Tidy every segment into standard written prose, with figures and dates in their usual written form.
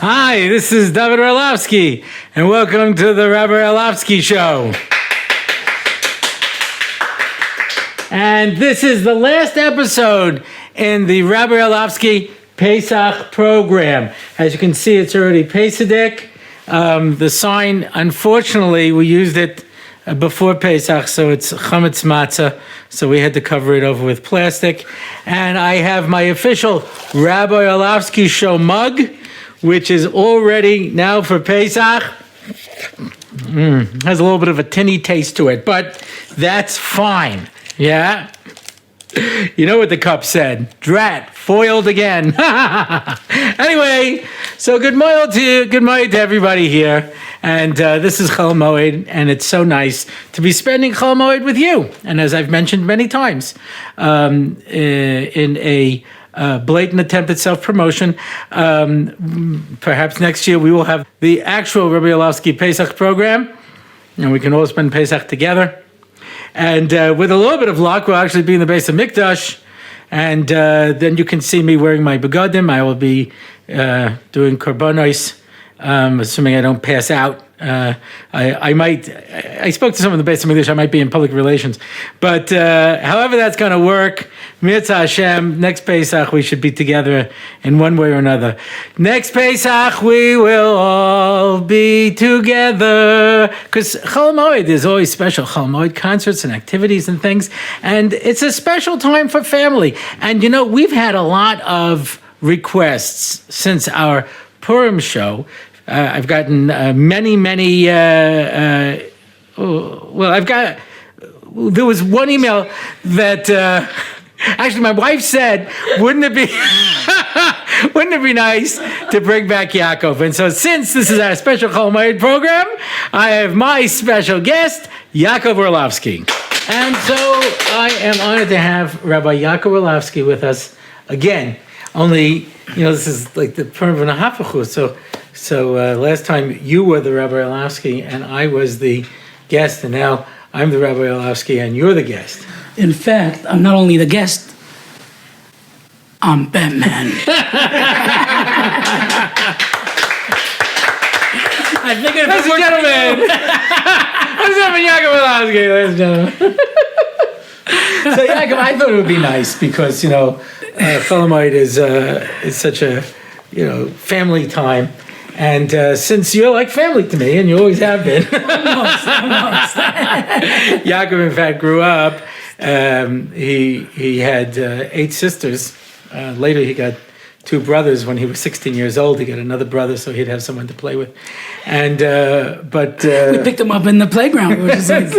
Hi, this is Rabbi Orlofsky, and welcome to the Rabbi Orlofsky Show. And this is the last episode in the Rabbi Orlofsky Pesach Program. As you can see, it's already Pesach. The sign, unfortunately, we used it before Pesach, so it's chametz matzah, so we had to cover it over with plastic. And I have my official Rabbi Orlofsky Show mug, which is all ready now for Pesach. Has a little bit of a tinny taste to it, but that's fine. Yeah? You know what the cup said. Drat, foiled again. Anyway, so good morning to you. Good morning to everybody here. And this is Chol HaMoed, and it's so nice to be spending Chol HaMoed with you. And as I've mentioned many times, in a blatant attempt at self-promotion, perhaps next year we will have the actual Rabbi Orlofsky Pesach program, and we can all spend Pesach together. And with a little bit of luck, we'll actually be in the base of Mikdash, and then you can see me wearing my begadim. I will be doing korbanos, assuming I don't pass out. I spoke to someone in the base of English. I might be in public relations, but however that's going to work, Mitzvah Hashem, next Pesach we should be together in one way or another. Next Pesach we will all be together, because Chol HaMoed is always special. Chol HaMoed concerts and activities and things, and it's a special time for family. And you know, we've had a lot of requests since our Purim show. I've gotten many. There was one email that actually my wife said, "Wouldn't it be nice to bring back Yaakov?" And so, since this is our special Chol HaMoed program, I have my special guest, Yaakov Orlofsky, and so I am honored to have Rabbi Yaakov Orlofsky with us again. Only, this is like the Purim and a Hafachu. So last time you were the Rabbi Orlofsky and I was the guest, and now I'm the Rabbi Orlofsky and you're the guest. In fact, I'm not only the guest, I'm Batman. I think it's ladies and gentlemen. Ladies and Yaakov Orlofsky, ladies and gentlemen. So Yaakov, I thought it would be nice because, Chol HaMoed is such a, family time. And since you're like family to me, and you always have been, almost. Yaakov, in fact, grew up. He had 8 sisters. Later, he got 2 brothers. When he was 16 years old, he got another brother, so he'd have someone to play with. And we picked him up in the playground. Which is like,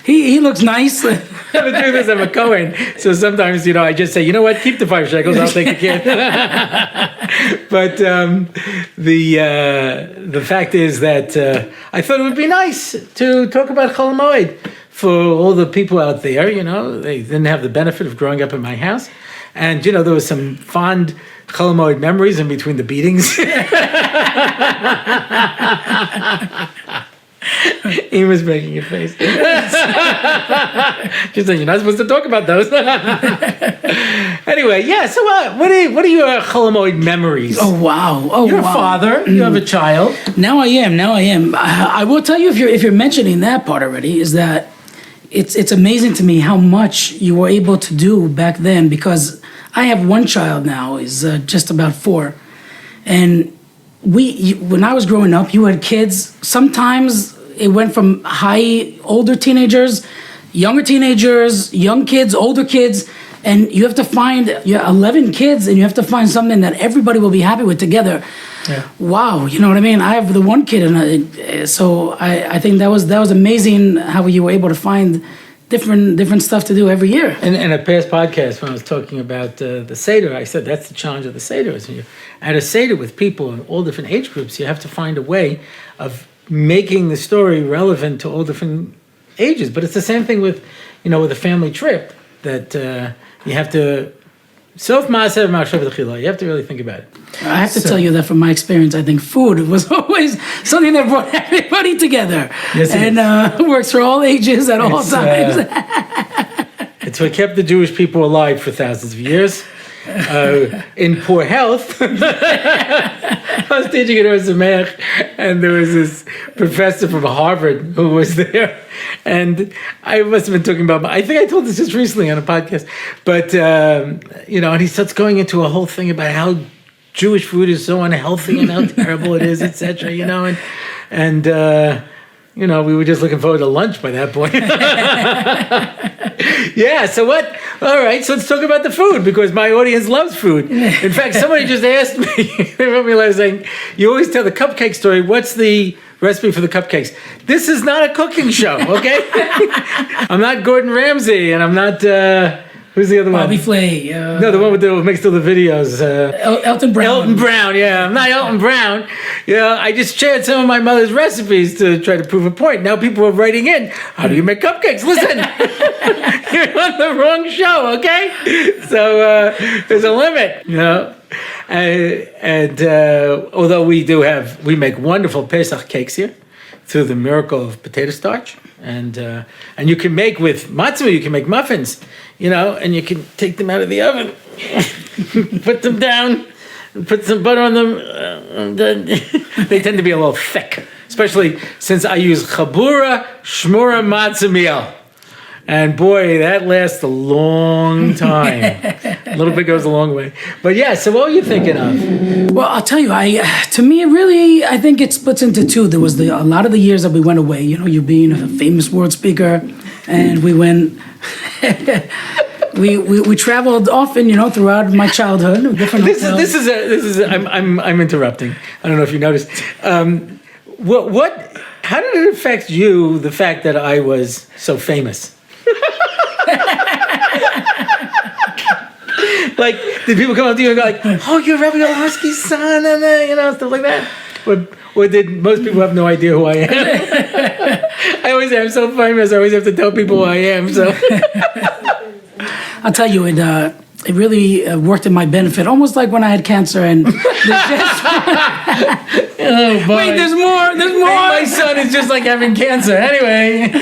he looks nice. The truth is, I'm a Cohen, so sometimes I just say, you know what, keep the 5 shekels, I'll take a kid. But the fact is that I thought it would be nice to talk about Chol HaMoed for all the people out there. They didn't have the benefit of growing up in my house, and there was some fond Chol HaMoed memories in between the beatings. He was making a face. She said, "You're not supposed to talk about those." Anyway, yeah. So, what are your Chol HaMoed memories? Oh wow! You're a father. You have a child. Now I am. I will tell you, if you're mentioning that part already, is that it's amazing to me how much you were able to do back then, because I have one child now, is just about 4, and when I was growing up, you had kids. Sometimes it went from older teenagers, younger teenagers, young kids, older kids, and you have to find 11 kids, and you have to find something that everybody will be happy with together. Yeah. Wow, you know what I mean? I have the one kid, and so I think that was amazing how you were able to find different stuff to do every year. And in a past podcast, when I was talking about the Seder, I said that's the challenge of the Seder. Is when you're at a Seder with people in all different age groups, you have to find a way of making the story relevant to all different ages. But it's the same thing with, with a family trip, that you have to self maaser ma'ashav l'chila. You have to really think about it. I have to tell you that from my experience, I think food was always something that brought everybody together. Yes, and works for all ages at all times. It's what kept the Jewish people alive for thousands of years. in poor health. I was teaching at Sameach, and there was this professor from Harvard who was there, and I must have been talking about. I think I told this just recently on a podcast, but and he starts going into a whole thing about how Jewish food is so unhealthy and how terrible it is, etc. And we were just looking forward to lunch by that point. Yeah, so what? All right, so let's talk about the food, because my audience loves food. In fact, somebody just asked me, they wrote me a letter saying, you always tell the cupcake story. What's the recipe for the cupcakes? This is not a cooking show, okay? I'm not Gordon Ramsay, and I'm not... who's the other one? Bobby Flay. No, the one who makes all the videos. Elton Brown. Elton Brown, yeah. I'm not Elton Brown. I just shared some of my mother's recipes to try to prove a point. Now people are writing in, how do you make cupcakes? Listen, you're on the wrong show, okay? So there's a limit, And although we make wonderful Pesach cakes here, through the miracle of potato starch. And you can make with matzah, you can make muffins, and you can take them out of the oven, put them down, put some butter on them. They tend to be a little thick, especially since I use chabura shmura matzah meal. And boy, that lasts a long time. A little bit goes a long way. But yeah, so what were you thinking of? Well, I'll tell you, to me, I think it splits into two. There was a lot of the years that we went away, you being a famous world speaker, and we went, we traveled often, throughout my childhood, different hotels. I'm interrupting. I don't know if you noticed. How did it affect you, the fact that I was so famous? Like, did people come up to you and go like, "Oh, you're Rabbi Orlofsky's son," and stuff like that? Or did most people have no idea who I am? I always say I'm so famous. I always have to tell people who I am. So I'll tell you, it really worked in my benefit, almost like when I had cancer. And wait, there's more. My son is just like having cancer. Anyway.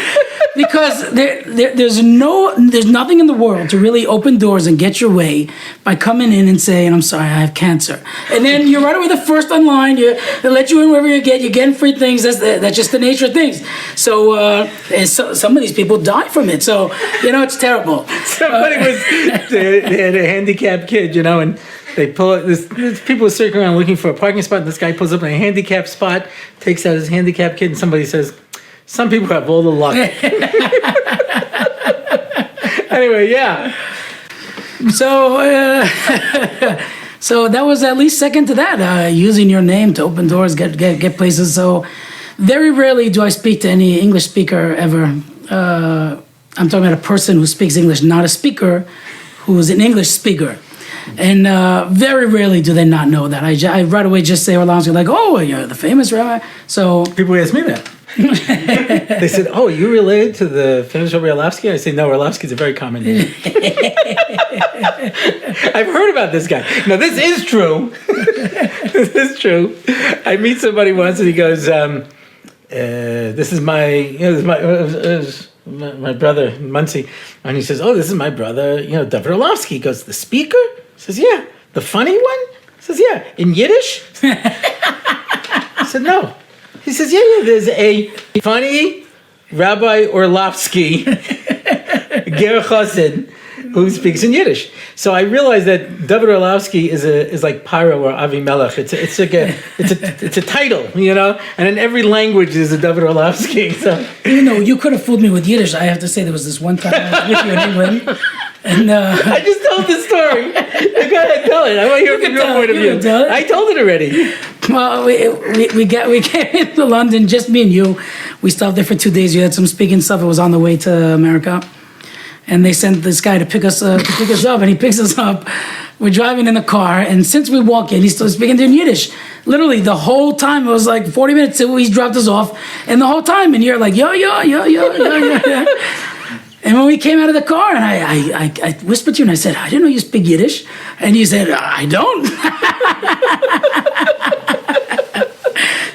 Because there's nothing in the world to really open doors and get your way by coming in and saying, "I'm sorry, I have cancer," and then you're right away the first online. They let you in wherever you get. You're getting free things. That's just the nature of things. So, and some of these people die from it. So it's terrible. Somebody they had a handicapped kid, and they pull it. This people are circling around looking for a parking spot. And this guy pulls up in a handicapped spot, takes out his handicapped kid, and somebody says, "Some people have all the luck." Anyway, yeah. So that was at least second to that. Using your name to open doors, get places. So very rarely do I speak to any English speaker ever. I'm talking about a person who speaks English, not a speaker who's an English speaker. And very rarely do they not know that. I right away just say Orlofsky, like, "Oh, you're the famous rabbi." So people ask me that. They said, "Oh, you related to the famous Rabbi Orlofsky?" I say, "No, Orlofsky is a very common name." I've heard about this guy. No, this is true. This is true. I meet somebody once, and he goes, "This is my brother Muncie," and he says, "Oh, this is my brother, David Orlofsky." He goes, "The speaker?" He says, "Yeah." "The funny one?" He says, "Yeah." "In Yiddish?" I said, "No." He says, yeah, there's a funny Rabbi Orlofsky, Ger Chassid, who speaks in Yiddish. So I realized that David Orlofsky is like Paro or Avimelech. It's a title, and in every language there's a David Orlofsky. So you could have fooled me with Yiddish. I have to say, there was this one time I was with you in England. And I just told the story. Go ahead, tell it. I want to hear from your point of view. I told it already. Well, we came into London, just me and you. We stopped there for 2 days. You had some speaking stuff. It was on the way to America, and they sent this guy to pick us up, and he picks us up. We're driving in the car, and since we walk in, he's still speaking in Yiddish. Literally, the whole time, it was like 40 minutes till he dropped us off, and the whole time, and you're like, yo. And when we came out of the car, and I whispered to you, and I said, "I didn't know you speak Yiddish." And you said, "I don't."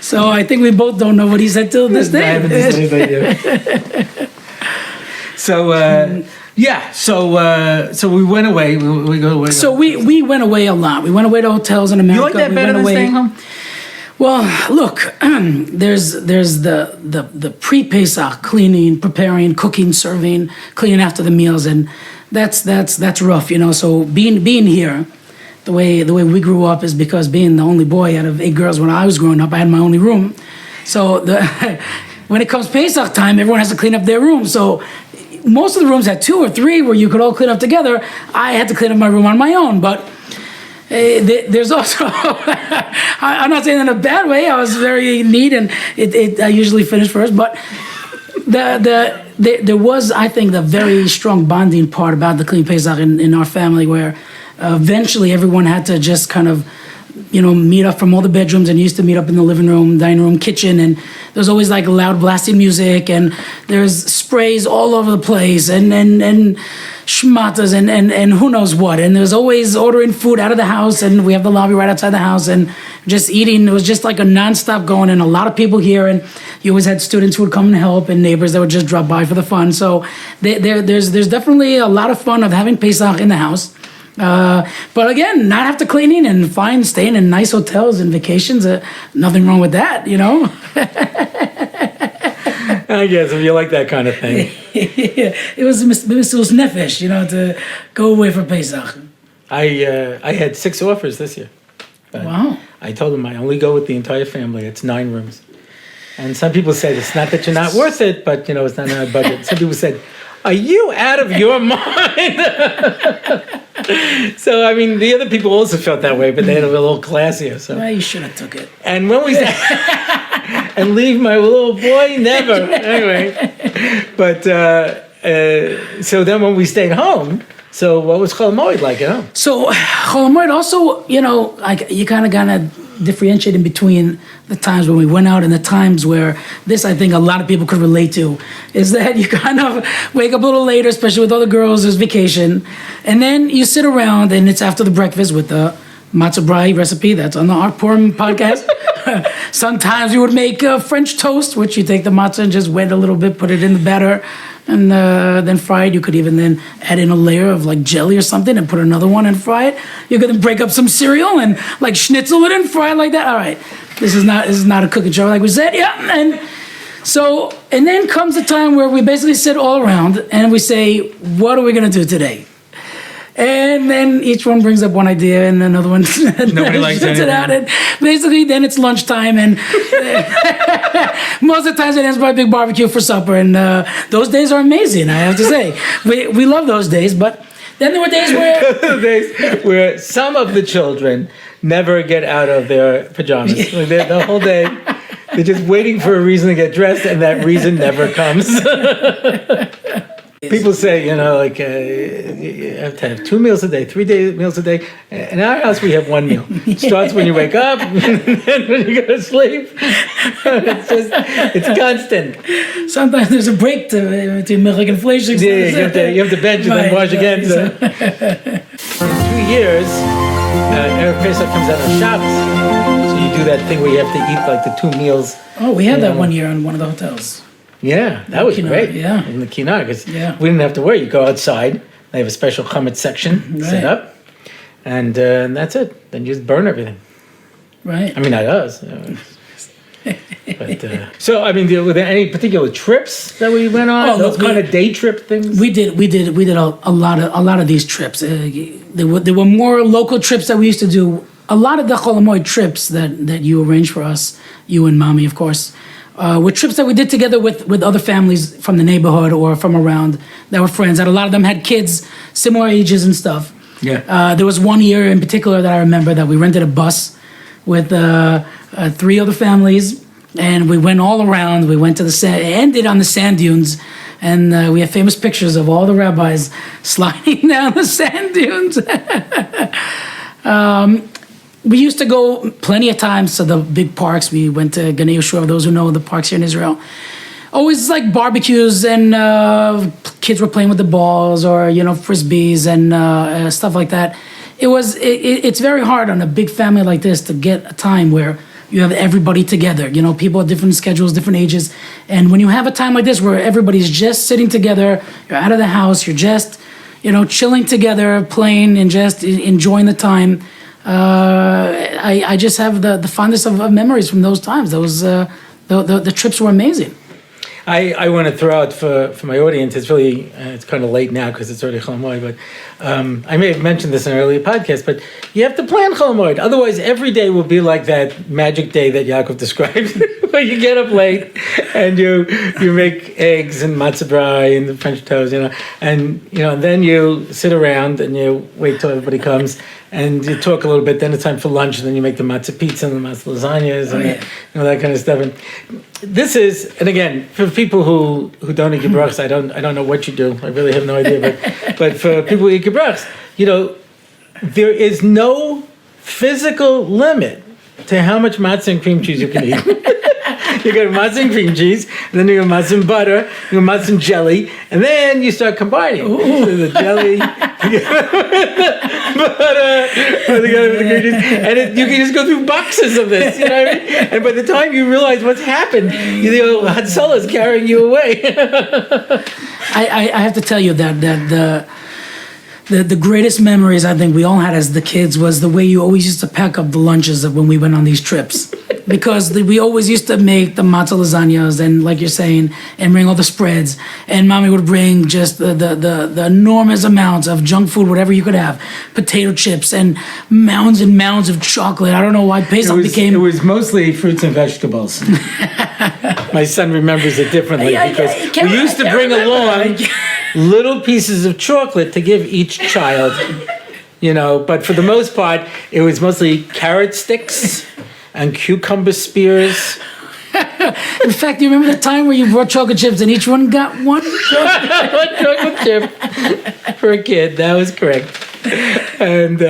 So I think we both don't know what he said till this day. I haven't said anything yet. So Yeah, so we went away. We go away. So we went away a lot. We went away to hotels in America. You like that We better went than away- staying home? Well, look, there's the pre-Pesach cleaning, preparing, cooking, serving, cleaning after the meals, and that's rough, you know. So being here, the way we grew up is because being the only boy out of 8 girls when I was growing up, I had my only room. So when it comes Pesach time, everyone has to clean up their room. So most of the rooms had 2 or 3 where you could all clean up together. I had to clean up my room on my own, but. There's also, I'm not saying in a bad way. I was very neat, and I usually finish first. But there was, I think, the very strong bonding part about the Clean Pesach in our family, where eventually everyone had to just kind of, you know, meet up from all the bedrooms, and used to meet up in the living room, dining room, kitchen, and there's always like loud blasting music, and there's sprays all over the place, and schmatas and who knows what, and there's always ordering food out of the house, and we have the lobby right outside the house, and just eating. It was just like a nonstop going, and a lot of people here, and you always had students who would come and help, and neighbors that would just drop by for the fun. So there's definitely a lot of fun of having Pesach in the house. But again, not have to cleaning and fine staying in nice hotels and vacations. Nothing wrong with that, you know. I guess if you like that kind of thing. It was nefesh, you know, to go away for Pesach. I had 6 offers this year. But Wow. I told them I only go with the entire family. It's 9 rooms. And some people said, it's not that you're not worth it, but, you know, it's not in our budget. Some people said, are you out of your mind? So, I mean, the other people also felt that way, but they had a little classier. So. Well, you should have took it. And when we and leave my little boy, never. Anyway, but so then when we stayed home, so what was Chol HaMoed like at home? So Chol HaMoed also, you know, like you kind of differentiate in between the times when we went out and the times where this, I think a lot of people could relate to, is that you kind of wake up a little later, especially with all the girls, there's vacation, and then you sit around and it's after the breakfast with the matzah brai recipe that's on the Art Purim podcast. Sometimes you would make French toast, which you take the matzah and just wet a little bit, put it in the batter, and then fry it. You could even then add in a layer of like jelly or something and put another one and fry it. You could then break up some cereal and like schnitzel it and fry it like that. All right, this is not a cooking show like we said. Yeah, and then comes the time where we basically sit all around and we say, what are we gonna do today? And then each one brings up one idea, and another one Nobody likes it out. And basically, then it's lunchtime, and most of the times it ends by a big barbecue for supper. And those days are amazing, I have to say. We love those days, but then there were days where some of the children never get out of their pajamas. Like the whole day, they're just waiting for a reason to get dressed, and that reason never comes. People say, you know, like you have to have 2 meals a day, 3 meals a day. In our house, we have 1 meal. It starts when you wake up, and then when you go to sleep. It's constant. Sometimes there's a break between minhag and fleishik. Yeah, you have to bench and then wash again. So. In 2 years, Erev Pesach comes out on Shabbos. So you do that thing where you have to eat like the 2 meals. Oh, we had that 1 year in one of the hotels. Yeah, that was Kinnah, great. yeah. In the Kinnah, because Yeah. we didn't have to worry. You go outside, they have a special chametz section set Right. up, and that's it. Then you just burn everything. Right. I mean, not us. But, so, I mean, were there any particular trips that we went on? Oh, Those look, kind of day trip things? We did a lot of these trips. There were more local trips that we used to do. A lot of the Chol HaMoed trips that you arranged for us, you and Mommy, of course, were trips that we did together with other families from the neighborhood or from around that were friends. That a lot of them had kids, similar ages and stuff. Yeah. There was 1 year in particular that I remember that we rented a bus with 3 other families, and we went all around. We went to the sand, ended on the sand dunes, and we have famous pictures of all the rabbis sliding down the sand dunes. We used to go plenty of times to the big parks. We went to Ganei Yehoshua, those who know the parks here in Israel. Always like barbecues, and kids were playing with the balls, or frisbees and stuff like that. It's very hard on a big family like this to get a time where you have everybody together. You know, people have different schedules, different ages. And when you have a time like this where everybody's just sitting together, you're out of the house, you're just, you know, chilling together, playing and just enjoying the time. I just have the fondest of memories from those times. Those the trips were amazing. I want to throw out for my audience, it's really, it's kind of late now because it's already Chol HaMoed, but I may have mentioned this in an earlier podcast, but you have to plan Chol HaMoed. Otherwise, every day will be like that magic day that Yaakov described, where you get up late and you make eggs and matzah brai and the French toast, and then you sit around and you wait till everybody comes and you talk a little bit. Then it's time for lunch, and then you make the matzah pizza and the matzah lasagnas and that kind of stuff. And this is, and again, for people who don't eat gebrachs, I don't know what you do. I really have no idea. But for people who eat gebrachs, there is no physical limit to how much matzah and cream cheese you can eat. You got matzah and cream cheese, and then you got matzah and butter, you got matzah and jelly, and then you start combining. So the jelly, the butter, the cream cheese, and you can just go through boxes of this, you know what I mean? And by the time you realize what's happened, Hatzalah is carrying you away. I have to tell you that the greatest memories I think we all had as the kids was the way you always used to pack up the lunches of when we went on these trips. Because we always used to make the matzah lasagnas and, like you're saying, and bring all the spreads. And Mommy would bring just the enormous amounts of junk food, whatever you could have, potato chips and mounds of chocolate. I don't know why Pesach became... It was mostly fruits and vegetables. My son remembers it differently because we used to bring along little pieces of chocolate to give each child, but for the most part, it was mostly carrot sticks and cucumber spears. In fact, you remember the time where you brought chocolate chips and each one got one chocolate chip for a kid? That was correct. And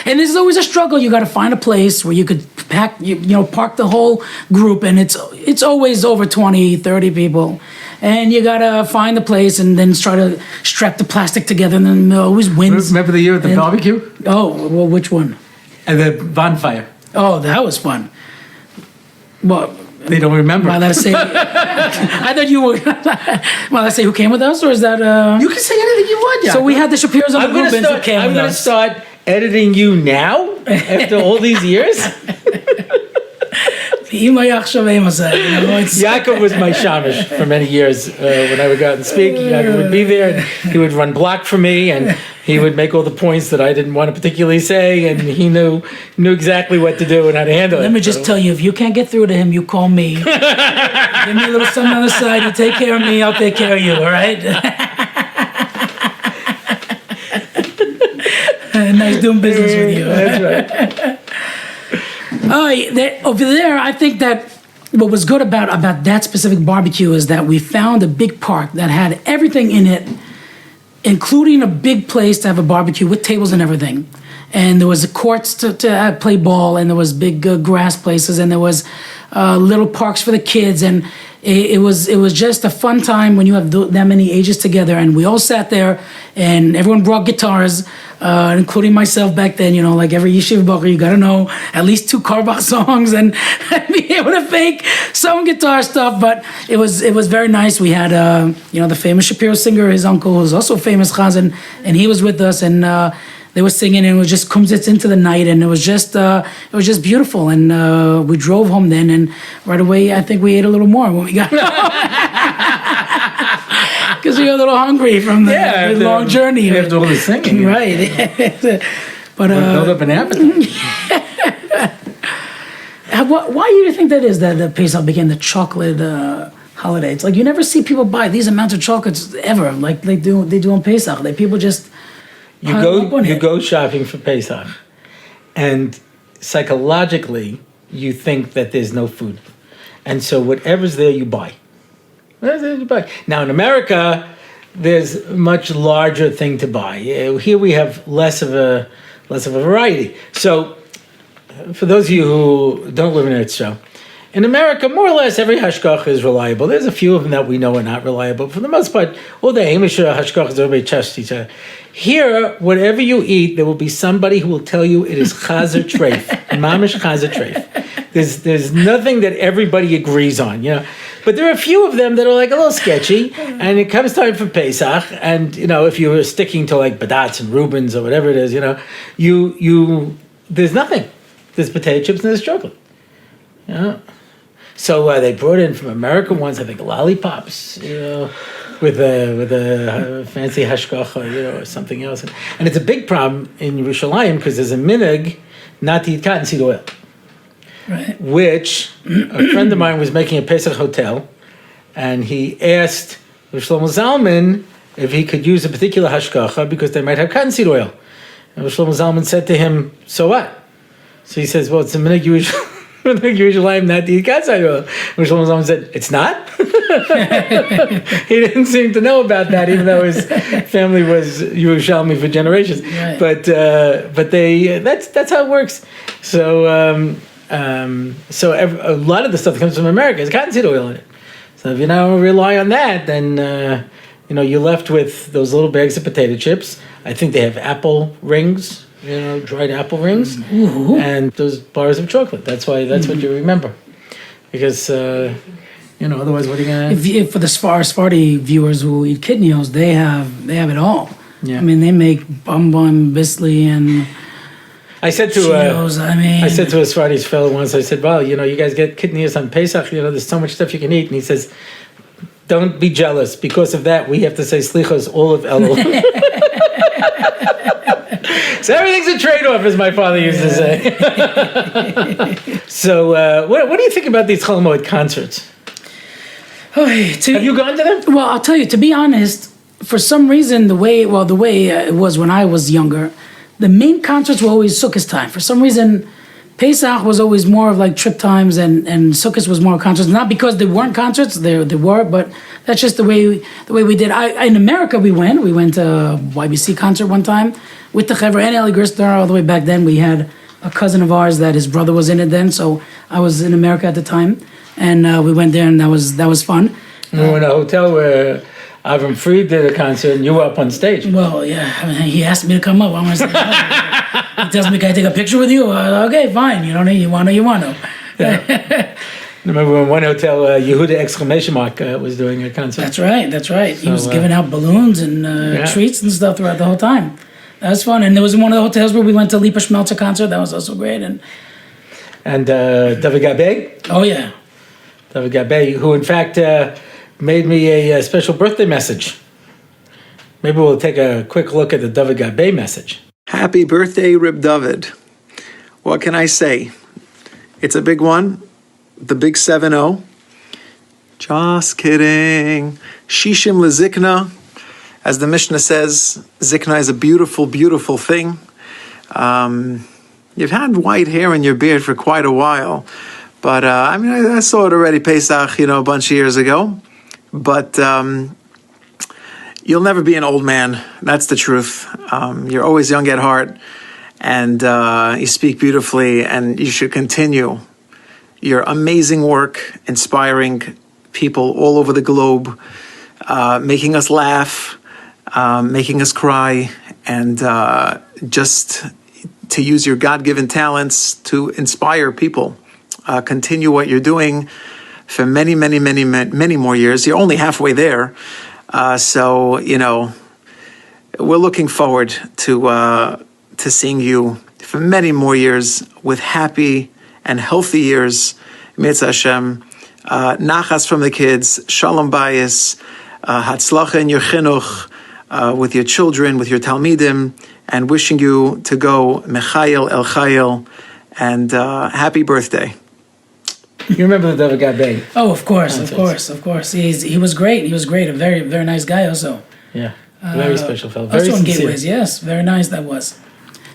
and this is always a struggle. You got to find a place where you could park the whole group, and it's always over 20, 30 people. And you gotta find the place and then try to strap the plastic together, and then it always wins. Remember the year at the barbecue? Oh, well, which one? And the bonfire. Oh, that was fun. Well, they don't remember. Well, let's say. I thought you were. Well, let's say who came with us, or is that? You can say anything you want. So we had the Shapiros on the group, and who came with us. I'm going to start editing you now after all these years. Yaakov was my shamish for many years. When I would go out and speak, Yaakov would be there, and he would run block for me, and he would make all the points that I didn't want to particularly say, and he knew exactly what to do and how to handle it. Let me just tell you, if you can't get through to him, you call me. Give me a little something on the side. You take care of me, I'll take care of you, all right? Nice doing business with you. That's right. Over there, I think that what was good about that specific barbecue is that we found a big park that had everything in it, including a big place to have a barbecue with tables and everything. And there was courts to play ball, and there was big grass places, and there was little parks for the kids, and it was just a fun time when you have that many ages together. And we all sat there, and everyone brought guitars, including myself back then. Like every yeshiva bacher, you got to know at least 2 Karbach songs and be able to fake some guitar stuff. But it was very nice. We had the famous Shapiro singer, his uncle, who's also a famous chazan, and he was with us, and they were singing, and it was just kumsitz into the night, and it was just beautiful. And we drove home then, and right away I think we ate a little more when we got home. Because we got a little hungry from the long journey. After all the singing. Right. But build up an appetite. Why do you think that is, that the Pesach became the chocolate holiday? It's like you never see people buy these amounts of chocolates ever, like they do on Pesach. People just... You go shopping for Pesach, and psychologically, you think that there's no food. And so whatever's there, you buy. Now, in America, there's a much larger thing to buy. Here we have less of a variety. So, for those of you who don't live in Eretz Yisrael, in America, more or less, every hashgacha is reliable. There's a few of them that we know are not reliable. For the most part, all the Hamish hashgachas, everybody trusts each other. Here, whatever you eat, there will be somebody who will tell you it is chazer treif. Mamish chaza treif. There's nothing that everybody agrees on, But there are a few of them that are like a little sketchy, and it comes time for Pesach, and if you were sticking to like Badats and Reubens or whatever it is, you there's nothing. There's potato chips and there's chocolate. So they brought in from America once, I think, lollipops, with a fancy hashgacha, or something else. And it's a big problem in Yerushalayim because there's a minhag not to eat cottonseed oil. Right. Which a friend of mine was making a Pesach hotel, and he asked Shlomo Zalman if he could use a particular hashgacha because they might have cottonseed oil. And Shlomo Zalman said to him, "So what?" So he says, "Well, it's a minhag Yerushalayim not to eat cottonseed oil." And Shlomo Zalman said, "It's not." He didn't seem to know about that, even though his family was Yerushalmi for generations. Right. But that's how it works. So a lot of the stuff that comes from America has cottonseed oil in it. So if you now rely on that, then you're left with those little bags of potato chips. I think they have apple rings, dried apple rings, and those bars of chocolate. That's what you remember, because otherwise, what are you gonna? If for the Sephardi viewers who eat kidneys, they have it all. Yeah. I mean, they make bun, bisli, and I said to Cheetos, I said to a Sephardi's fellow once, I said, "Well, you guys get kidneys on Pesach. There's so much stuff you can eat." And he says, "Don't be jealous. Because of that, we have to say slichos all of Elul." So everything's a trade-off, as my father used to say. So what do you think about these Chol HaMoed concerts? Have you gone to them? Well, I'll tell you, to be honest, for some reason, the way it was when I was younger, the main concerts were always Sukkot time. For some reason, Pesach was always more of like trip times, and Sukkot was more concerts. Not because there weren't concerts, there were, but that's just the way we did. In America, we went to a YBC concert one time with the Chevra and Eli Gerstner. All the way back then, we had a cousin of ours that his brother was in it then, so I was in America at the time, and we went there, and that was fun. We were in a hotel where Avram Fried did a concert, and you were up on stage. Well, yeah, I mean, he asked me to come up. I'm gonna say, he tells me, "Can I take a picture with you?" Okay, fine. You want to. Yeah. Remember in one hotel, Yehuda exclamation mark was doing a concert. That's right. He was giving out balloons and treats and stuff throughout the whole time. That was fun. And there was one of the hotels where we went to Lipa Schmelzer concert. That was also great. And David Gabay? Oh, yeah. David Gabay, who in fact made me a special birthday message. Maybe we'll take a quick look at the David Gabay message. Happy birthday, Reb David. What can I say? It's a big one. The big 7-0. Just kidding. Shishim lezikna. As the Mishnah says, zikna is a beautiful, beautiful thing. You've had white hair in your beard for quite a while. But, I saw it already, Pesach, a bunch of years ago. But you'll never be an old man. That's the truth. You're always young at heart. And you speak beautifully, and you should continue your amazing work, inspiring people all over the globe, making us laugh, making us cry, and just to use your God-given talents to inspire people. Continue what you're doing for many, many, many, many more years. You're only halfway there. So, we're looking forward to seeing you for many more years with happy and healthy years. Mitzvah Hashem. Nachas from the kids. Shalom bayis. Hatzlacha in your chinuch, with your children, with your talmidim, and wishing you to go Mechayel El Chayel, and happy birthday. You remember the David Gabay? Oh, of course. He was great. He was great. A very, very nice guy also. Yeah, very special fellow. Very also on sincere. Gateways, yes. Very nice that was.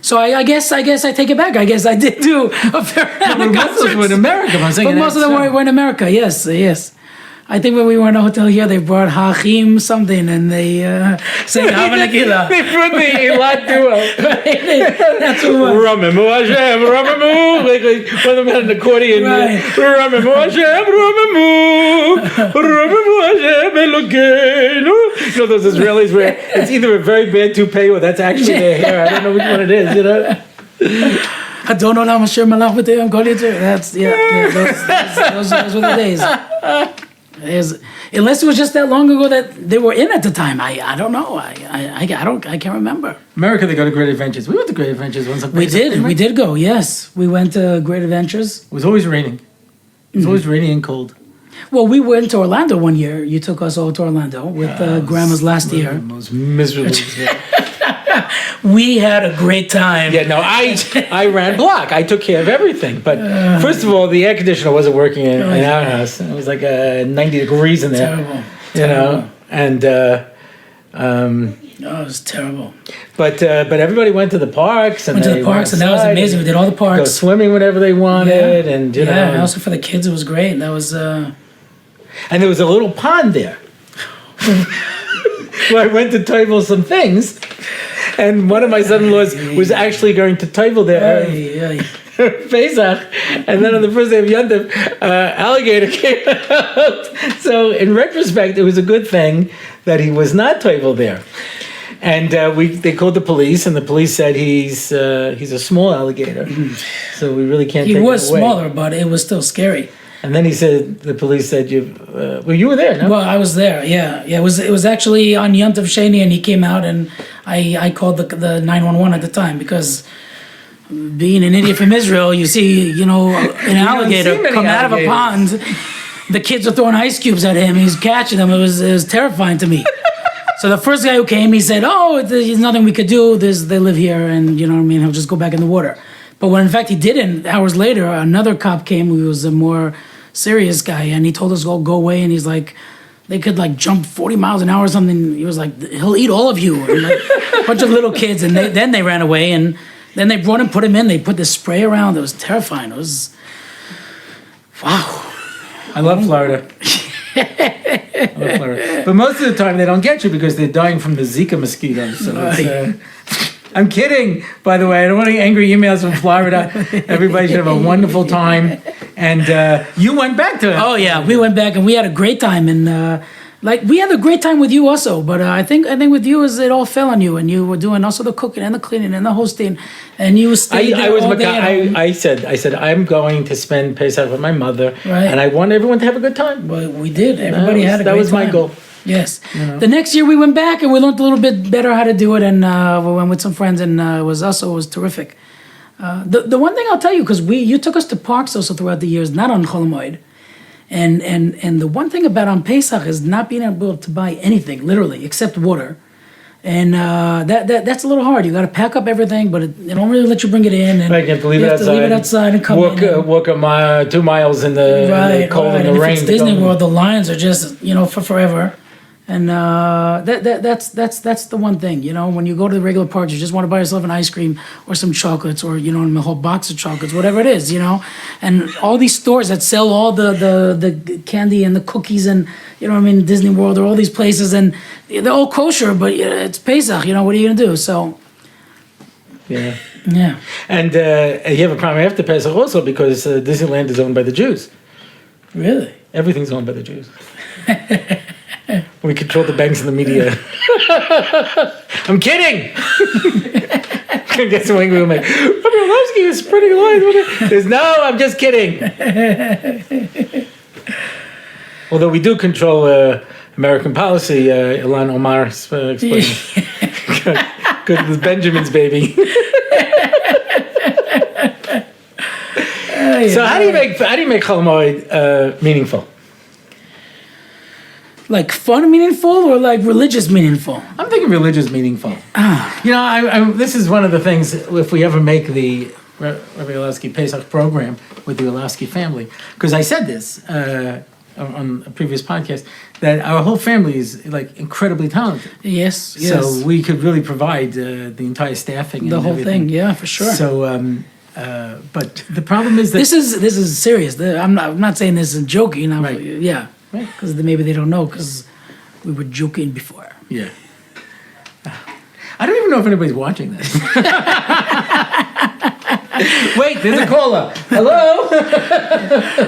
So I guess I take it back. I guess I did do a fair amount of Most of them were in America. But most of them were in America, yes. I think when we were in a hotel here, they brought Hachim something, and they sang Havanakila. They brought the Elad duo. That's what it was. Ramimu Hashem, Ramimu. Like one of them had an accordion. Right. Ramimu Hashem, Ramimu Hashem, Elokeinu. Those Israelis where it's either a very bad toupee or that's actually their hair. I don't know which one it is, Adon Olam Asher Malach B'Teilam Kol Yitzir. That's those were the days. Unless it was just that long ago that they were in at the time. I don't know. I can't remember. America, they go to Great Adventures. We went to Great Adventures once. We did go. Yes, we went to Great Adventures. It was always raining. It was always rainy and cold. Well, we went to Orlando one year. You took us all to Orlando with Grandma's last year. The most miserable. We had a great time. Yeah, no, I ran block. I took care of everything. But first of all, the air conditioner wasn't working in our house. It was like 90 degrees in there. Terrible. You know, and it was terrible. But everybody went to the parks and And that was amazing. We did all the parks. Go swimming whenever they wanted, and you know. And also for the kids, it was great. That was. And there was a little pond there. Where I went to table some things, and one of my son-in-laws was actually going to table there. Pesach, and then on the first day of Yontif, alligator came out. So in retrospect, it was a good thing that he was not table there. And they called the police, and the police said he's a small alligator, so we really can't. He was smaller, but it was still scary. And then the police said, you were there, no? Well, I was there, yeah. It was actually on Yom Tov Sheni, and he came out, and I called the 911 at the time, because being an idiot from Israel, you see, an alligator come out of a pond. The kids are throwing ice cubes at him. He's catching them. It was terrifying to me. So the first guy who came, he said, there's nothing we could do. They live here, and he'll just go back in the water. But when in fact he didn't, hours later, another cop came who was a more serious guy, and he told us all go away, and he's like, they could jump 40 miles an hour or something. He was like, he'll eat all of you. And a bunch of little kids, and then they ran away, and then they brought him, put him in, they put this spray around. It was terrifying. It was, wow. I love Florida. But most of the time they don't get you because they're dying from the Zika mosquitoes. So I'm kidding, by the way. I don't want any angry emails from Florida. Everybody should have a wonderful time. And you went back to it. Oh, yeah. We went back, and we had a great time. And we had a great time with you also. But I think with you, it all fell on you. And you were doing also the cooking and the cleaning and the hosting. And you stayed there all day at home. I said, I'm going to spend Pesach with my mother. Right. And I want everyone to have a good time. Well, we did. Everybody had a great time. That was my goal. Yes. The next year we went back and we learned a little bit better how to do it, and we went with some friends, and it was terrific. The one thing I'll tell you, because you took us to parks also throughout the years, not on Chol HaMoed, and the one thing about on Pesach is not being able to buy anything, literally, except water. And that's a little hard. You got to pack up everything, but they don't really let you bring it in. And right, you have to leave it outside and come walk, in. Walk a mile, 2 miles in the cold and the and rain. If it's Disney World, the lines are just for forever. And that's the one thing, when you go to the regular parks, you just want to buy yourself an ice cream or some chocolates or, a whole box of chocolates, whatever it is, and all these stores that sell all the candy and the cookies and, Disney World or all these places, and they're all kosher, but it's Pesach, what are you going to do? So. Yeah. Yeah. And you have a problem after Pesach also because Disneyland is owned by the Jews. Really? Everything's owned by the Jews. We control the banks and the media. I'm kidding. I guess I'm angry with me. Rabbi Orlofsky is spreading lies. I'm just kidding. Although we do control American policy, Ilan Omar explained. Good with Benjamin's baby. So how do you make Chol HaMoed meaningful? Like fun meaningful or like religious meaningful? I'm thinking religious meaningful. This is one of the things, if we ever make the Rabbi Orlofsky Pesach program with the Orlofsky family, because I said this on a previous podcast, that our whole family is incredibly talented. Yes. So we could really provide the entire staffing and the whole everything. thing, yeah, for sure. So, but the problem is that this is serious. I'm not saying this is joking. Right. Yeah. Because maybe they don't know because we were joking before. Yeah. I don't even know if anybody's watching this. Wait, there's a caller. Hello?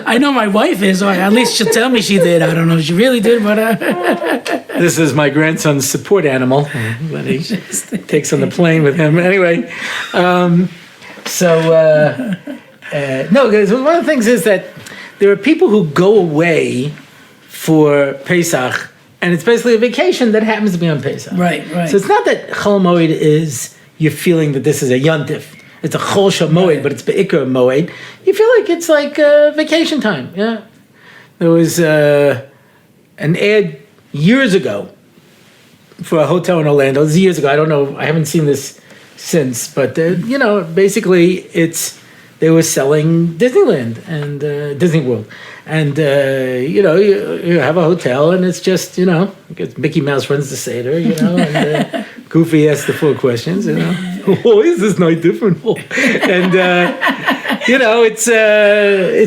I know my wife is, or at least she'll tell me she did. I don't know if she really did, but... This is my grandson's support animal that he takes on the plane with him. Anyway, So, no, because one of the things is that there are people who go away for Pesach, and it's basically a vacation that happens to be on Pesach. Right. So it's not that Chol HaMoed is you're feeling that this is a yontif. It's a Chol HaMoed, but it's Be'ikar Moed. You feel like it's like vacation time. Yeah. There was an ad years ago for a hotel in Orlando. This is years ago. I don't know. I haven't seen this since. But, basically they were selling Disneyland and Disney World. And, you have a hotel and it's just, Mickey Mouse runs the Seder, and Goofy asks the 4 questions, Oh, is this night different? And, it's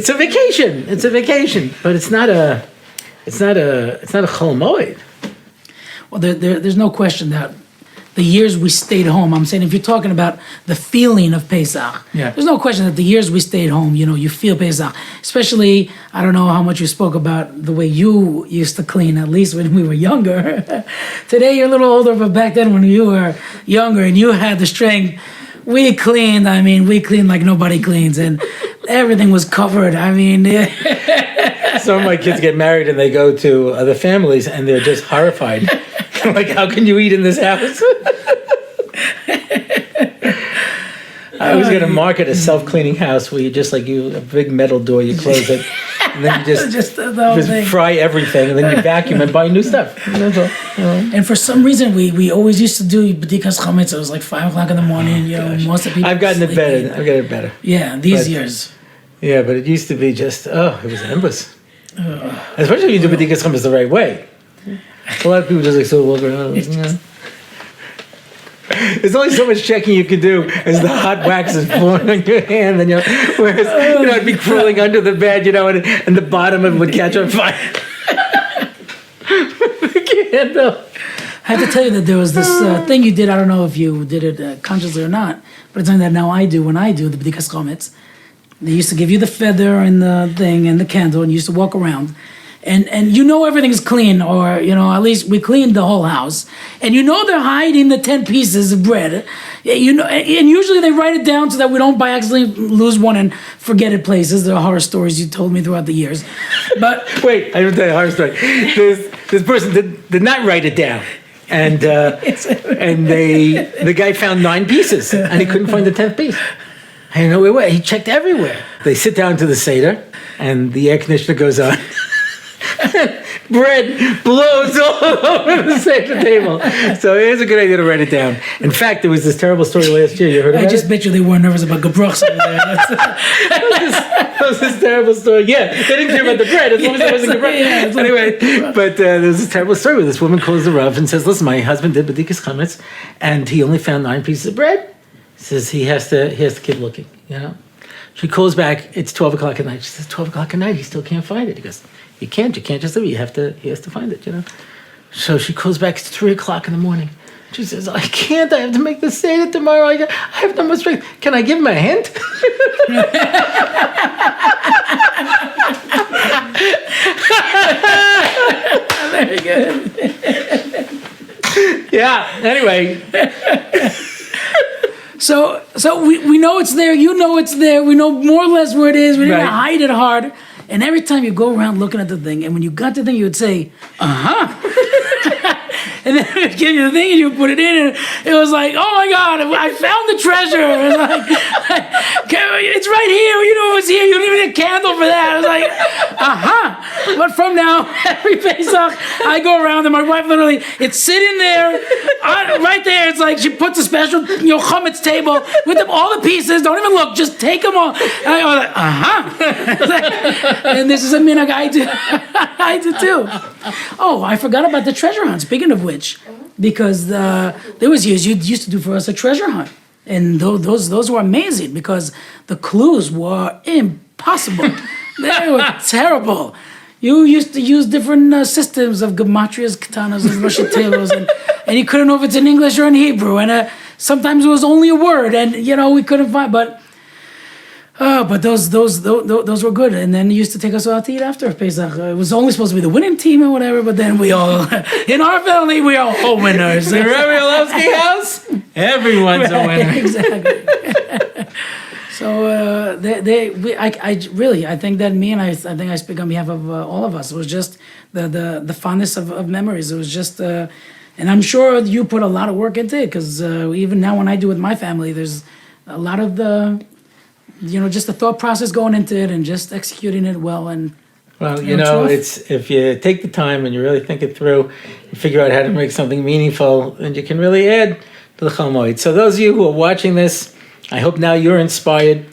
a vacation. It's a vacation, but it's not a Chol HaMoed. Well, there's no question that the years we stayed home, I'm saying if you're talking about the feeling of Pesach, there's no question that the years we stayed home, you feel Pesach. Especially, I don't know how much you spoke about the way you used to clean, at least when we were younger. Today you're a little older, but back then when you were younger and you had the strength, we cleaned like nobody cleans, and everything was covered. Some of my kids get married and they go to other families and they're just horrified. Like, how can you eat in this house? I was going to market a self-cleaning house where you just a big metal door, you close it, and then you just fry everything, and then you vacuum and buy new stuff. That's all. And for some reason, we always used to do b'dikas chametz. It was like 5 o'clock in the morning. Most of the people. I've gotten it better. I've got it better. Yeah, these years. Yeah, but it used to be just it was endless. Especially if you do b'dikas chametz the right way. A lot of people just walk around. There's only so much checking you can do as the hot wax is pouring on your hand, and whereas I'd be crawling under the bed, and the bottom of it would catch on fire. I can't though. I have to tell you that there was this thing you did. I don't know if you did it consciously or not, but it's something that now I do when I do the b'dikas chametz. They used to give you the feather and the thing and the candle, and you used to walk around. And everything's clean, or at least we cleaned the whole house, and they're hiding the 10 pieces of bread, and usually they write it down so that we don't by accident lose one and forget it places. There are horror stories you told me throughout the years, but wait, I didn't tell you a horror story. This person did not write it down, and the guy found 9 pieces and he couldn't find the 10th piece. I don't know where. He checked everywhere. They sit down to the Seder, and the air conditioner goes on. Bread blows all over the Seder table. So it is a good idea to write it down. In fact, there was this terrible story last year. You heard about it? I just bet you they weren't nervous about gebruchs over there. That was this terrible story. Yeah, they didn't care about the bread as long as it wasn't gebruch. Anyway, but there's this terrible story where this woman calls the Rav and says, "Listen, my husband did b'dikas chametz, and he only found 9 pieces of bread." Says he has to keep looking. She calls back. It's 12 o'clock at night. She says, 12 o'clock at night. He still can't find it. He goes, You can't just leave it. He has to find it, So she calls back. It's 3 o'clock in the morning. She says, I can't. I have to make the Seder tomorrow. I have no more strength. Can I give him a hint? Very good. Yeah. Anyway. So we know it's there. It's there. We know more or less where it is. We didn't hide it hard. And every time you go around looking at the thing, and when you got the thing, you would say, and then it would give you the thing, and you would put it in, and it was like, oh my God, I found the treasure. It was like, it's right here. You know it was here. You don't even need a candle for that. I was like, But from now, every Pesach, I go around, and my wife literally, it's sitting there, right there. It's like she puts a special, chametz table with all the pieces. Don't even look. Just take them all. And I was like, and this is a minhag I do too. Oh, I forgot about the treasure hunt. Speaking of which, because there was years you used to do for us a treasure hunt, and those were amazing because the clues were impossible. They were terrible. You used to use different systems of gematrias, katanas, and Russian tables, and you couldn't know if it's in English or in Hebrew, and sometimes it was only a word, and we couldn't find, but those were good. And then you used to take us out to eat after Pesach. It was only supposed to be the winning team or whatever, but then we all, in our family, we are all winners. In Rabbi Orlofsky house, everyone's a winner. Exactly. So I think that I think I speak on behalf of all of us. It was just the fondness of memories. It was just, and I'm sure you put a lot of work into it because even now when I do with my family, there's a lot of just the thought process going into it and just executing it well. And Well, it's if you take the time and you really think it through, you figure out how to make something meaningful, and you can really add to the Chol HaMoed. So those of you who are watching this, I hope now you're inspired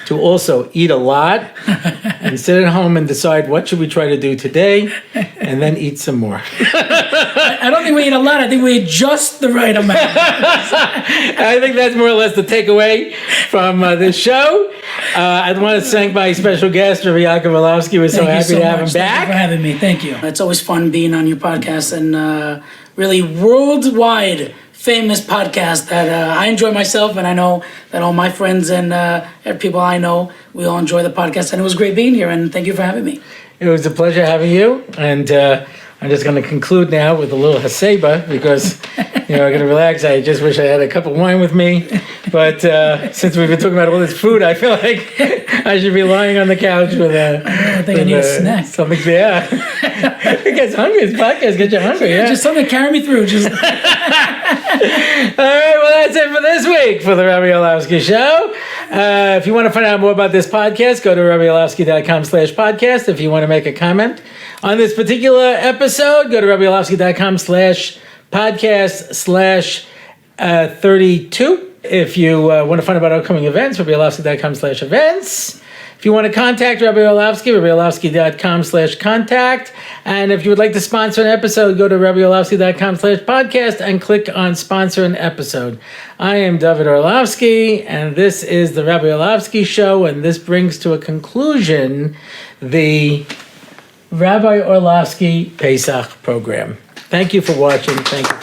to also eat a lot and sit at home and decide what should we try to do today, and then eat some more. I don't think we eat a lot. I think we eat just the right amount. I think that's more or less the takeaway from this show. I want to thank my special guest, Rabbi Yaakov Orlofsky. We're so happy to have him back. Thank you for having me. Thank you. It's always fun being on your podcast and really worldwide famous podcast that I enjoy myself, and I know that all my friends and people I know, we all enjoy the podcast, and it was great being here, and thank you for having me. It was a pleasure having you, and I'm just going to conclude now with a little haseba because, I'm going to relax. I just wish I had a cup of wine with me, but since we've been talking about all this food, I feel like I should be lying on the couch with I think I need a snack. Something, yeah. It gets hungry. This podcast gets you hungry, yeah. Just something to carry me through. Just. All right, well, that's it for this week for the Rabbi Orlofsky Show. If you want to find out more about this podcast, go to RabbiOrlofsky.com/podcast. If you want to make a comment on this particular episode, go to RabbiOrlofsky.com/podcast/32. If you want to find out about upcoming events, RabbiOrlofsky.com/events. If you want to contact Rabbi Orlofsky, RabbiOrlofsky.com/contact. And if you would like to sponsor an episode, go to RabbiOrlofsky.com/podcast and click on sponsor an episode. I am David Orlofsky, and this is the Rabbi Orlofsky Show, and this brings to a conclusion the Rabbi Orlofsky Pesach Program. Thank you for watching. Thank you.